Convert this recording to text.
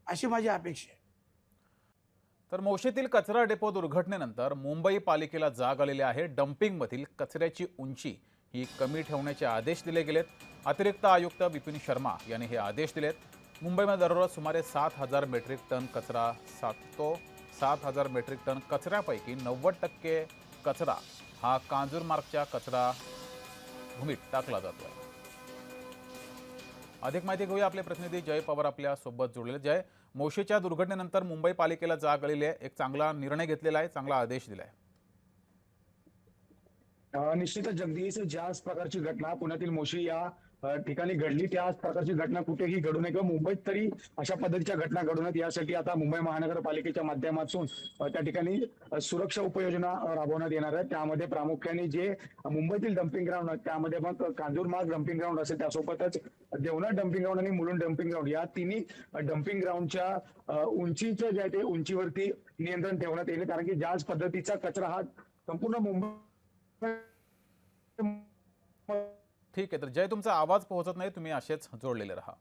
अशी माझी अपेक्षा आहे। तर मोशीतील कचरा डेपो दुर्घटनेनंतर मुंबई पालिकेला जाग आलेली आहे। डम्पिंगमधील कचऱ्याची उंची ही कमी ठेवण्याचे आदेश दिले गेलेत। अतिरिक्त आयुक्त विपिन शर्मा यांनी हे आदेश दिलेत। मुंबईमध्ये दररोज सुमारे 7,000 मेट्रिक टन कचरा साठतो। 7,000 मेट्रिक टन कचऱ्यापैकी 90% कचरा हा कांजूरमार्गच्या कचरा भूमीत टाकला जातोय। अधिक माहिती घेऊया, आपले प्रतिनिधी जय पवार आपल्या सोबत जोडलेले। जय, मोशीच्या दुर्घटनेनंतर मुंबई पालिकेला जाग आलेली आहे, एक चांगला निर्णय घेतलेला आहे, चांगला आदेश दिलाय। निश्चितच जगदीश, ज्याच प्रकारची घटना पुण्यातील मोशी या ठिकाणी घडली, त्याच प्रकारची घटना कुठेही घडू नये किंवा मुंबईत तरी अशा पद्धतीच्या घटना घडू नयेत यासाठी आता मुंबई महानगरपालिकेच्या माध्यमातून त्या ठिकाणी सुरक्षा उपाययोजना राबवण्यात येणार आहेत। त्यामध्ये प्रामुख्याने जे मुंबईतील डम्पिंग ग्राउंड आहेत त्यामध्ये मग कांजूरमार्ग डम्पिंग ग्राउंड असेल, त्यासोबतच देवनाथ डम्पिंग ग्राउंड आणि मुलुंड डम्पिंग ग्राउंड या तिन्ही डम्पिंग ग्राउंडच्या उंचीचं जे आहे ते उंचीवरती नियंत्रण ठेवण्यात येईल, कारण की ज्याच पद्धतीचा कचरा हा संपूर्ण मुंबई ठीक आहे, तर जय, तुमचा आवाज पोहोचत नाही, तुम्ही असेच जोडलेले राहा।